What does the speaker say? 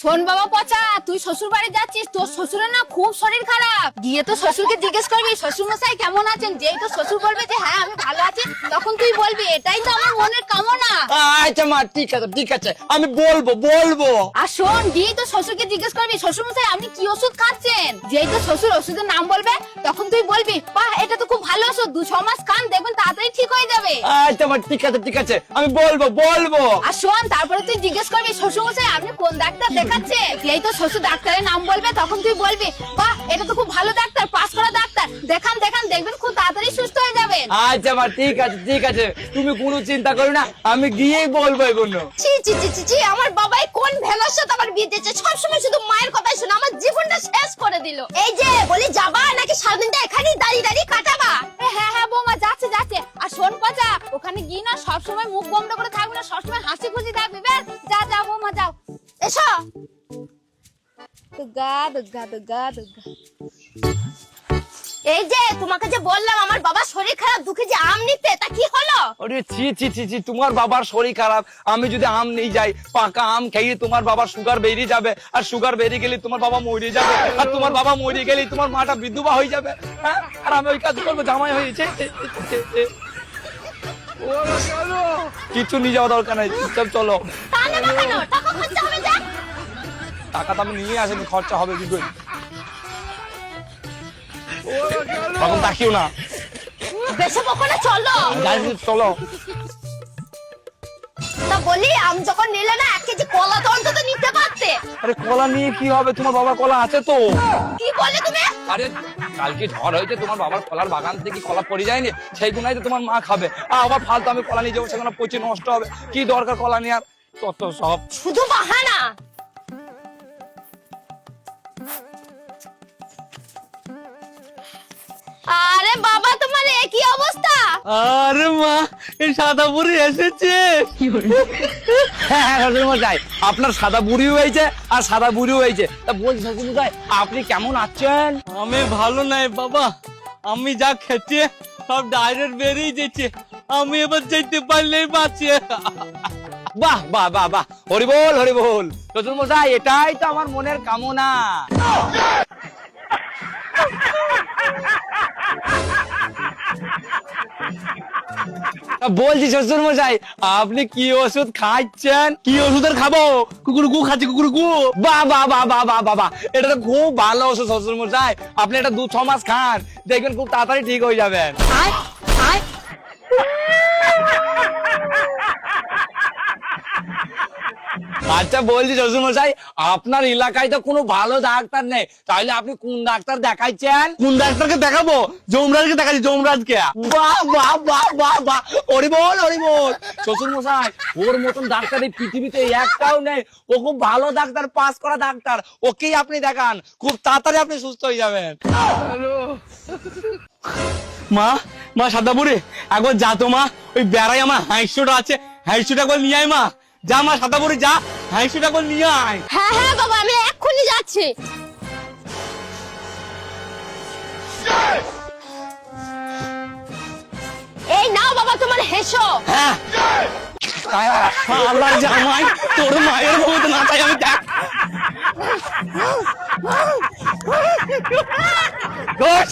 শোন বাবা পচা, তুই শ্বশুর বাড়ি যাচ্ছিস, তোর শ্বশুরের না খুব শরীর খারাপ। গিয়ে তো শ্বশুরকে জিজ্ঞেস করবি শ্বশুর মশাই কেমন আছেন। যেই তো শ্বশুর বলবে যে হ্যাঁ আমি ভালো আছি, তখন তুই বলবি এটাই তো আমার মনের কামনা। আচ্ছা মা, ঠিক আছে আমি বলবো। আর শোন, গিয়ে তো শ্বশুরকে জিজ্ঞেস করবি শ্বশুর মশাই আপনি কি ওষুধ খাচ্ছেন। যেই তো শ্বশুর ওষুধের নাম বলবে, তখন তুই বলবি বাহ এটা তো খুব ভালো ওষুধ, 2-6 মাস খান দেখবেন তাড়াতাড়ি ঠিক হয়ে যাবে। আচ্ছা মা, ঠিক আছে আমি বলবো। আর শোন, তারপরে তুই জিজ্ঞেস করবি শ্বশুর মশাই আপনি কোন ডাক্তার দেখাচ্ছে। যেই তো শ্বশুর ডাক্তারের নাম বলবে, তখন তুই বলবি বাহ এটা তো খুব ভালো ডাক্তার, পাস করা ডাক্তার, দেখান দেখবেন খুব তাড়াতাড়ি সুস্থ হয়ে যাবেন। আচ্ছা মা, ঠিক আছে তুমি কোনো চিন্তা করো না, আমি গিয়েই বলবো এগুলো। ছি, আমার বাবাই কোন ভেলার সাথে আমার বিয়ে দিয়েছে, সবসময় শুধু মায়ের কথাই শুনে আমার জীবনটা শেষ করে দিল। এই যে বলি যাবা নাকি সারাদিনটা এখানেই দাঁড়িয়ে কাটাবা? হ্যাঁ বৌমা যাচ্ছে। আর শোন পচা, ওখানে গিয়ে না সবসময় মুখ বন্ধ করে থাকবি না, সবসময় হাসি খুশি থাকবি। বেশ যা বৌমা যাও। এসো। দুর্গা। এই যে তোমাকে যে বললাম আমার বাবার শরীর খারাপ, দুঃখে যে আম নিতে, তা কি হলো? আরে ছি তোমার বাবার শরীর খারাপ, আমি যদি আম নিয়ে যাই, পাকা আম খেয়ে তোমার বাবার সুগার বেরিয়ে যাবে, আর সুগার বেরিয়ে গেলে তোমার বাবা মরে যাবে, আর তোমার বাবা মরে গেলে তোমার মাটা বিধবা হয়ে যাবে। হ্যাঁ, আর আমি ওই কাজ করবো, জামাই হয়েছে। কিছু নিয়ে যাওয়া দরকার নাই, চুপচাপ চলো। তা নেবে কেন? টাকা খরচা হবে যা। টাকা তো আমি নিয়ে আসিনি, খরচা হবে কি করে? তখন তাকিও না, বেশি বকো না, চলো। চলো। তা বলি আম যখন নিলে না 1 কেজি কলা তো অন্তত নিতে পারতে। আরে কলা নিয়ে কি হবে, তোমার বাবার কলা আছে তো। কি বলে তুমি? আরে কালকে ঝড় হয়েছে, তোমার বাবার কলার বাগান থেকে কলা পড়ে যায়নি, সেই গুনাই তো তোমার মা খাবে। আবার ফালতু আমি কলা নিয়ে যাবো, সেখানে পচে নষ্ট হবে। কি দরকার কলা নিয়ে? আর তত সব শুধু বাহানা। আরে বাবা তোমার কি অবস্থা? আরে মা, এই সাদা বুড়ি এসেছে। হ্যাঁ মশাই, আপনার সাদা বুড়িও হয়েছে আর সাদা বুড়িও হয়েছে। তা বলছি শ্বশুর মশাই, আপনি কেমন আছেন? আমি ভালো নাই বাবা, আমি যা খেতে সব ডাইরেক্ট বেরিয়ে যেতে, আমি এবার যেতে পারলেই বাঁচি। বাহ হরি বল শ্বশুর মশাই, এটাই তো আমার মনের কামনা। বলছি শ্বশুর মশাই, আপনি কি ওষুধ খাচ্ছেন? কি ওষুধের খাবো? কুকুর গু খাচ্ছি, কুকুর গু। বাবা, এটা তো খুব ভালো ওষুধ শ্বশুর মশাই। আপনি এটা 2-6 মাস খান, দেখবেন খুব তাড়াতাড়ি ঠিক হয়ে যাবেন। আচ্ছা বলছি শ্বশুর মশাই, আপনার এলাকায় তো কোনো ভালো ডাক্তার নেই, তাহলে আপনি কোন ডাক্তার দেখাইছেন? কোন ডাক্তারকে দেখাবো? যমরাজকে দেখাচ্ছি, যমরাজকে। বাহ হরি বল শ্বশুর মশাই, ওর মতন ডাক্তার এই পৃথিবীতে একটাও নেই। ও খুব ভালো ডাক্তার, পাস করা ডাক্তার, ওকেই আপনি দেখান, খুব তাড়াতাড়ি আপনি সুস্থ হয়ে যাবেন। মা সাদা বুড়ি, একবার যা তো মা, ওই বেড়াই আমার হাঁসটা আছে, হাঁসটা একবার নিয়ে আয় মা। যা মা সাদা বুড়ি, যা হাঁসটা একবার নিয়ে আয়। হ্যাঁ বাবা, আমি এক্ষুনি যাচ্ছি। এই নাও বাবা তোমার হেসো। হ্যাঁ, আল্লাহর জামাই, তোর মায়ের ভূত না চাই আমি দেখ। দোষ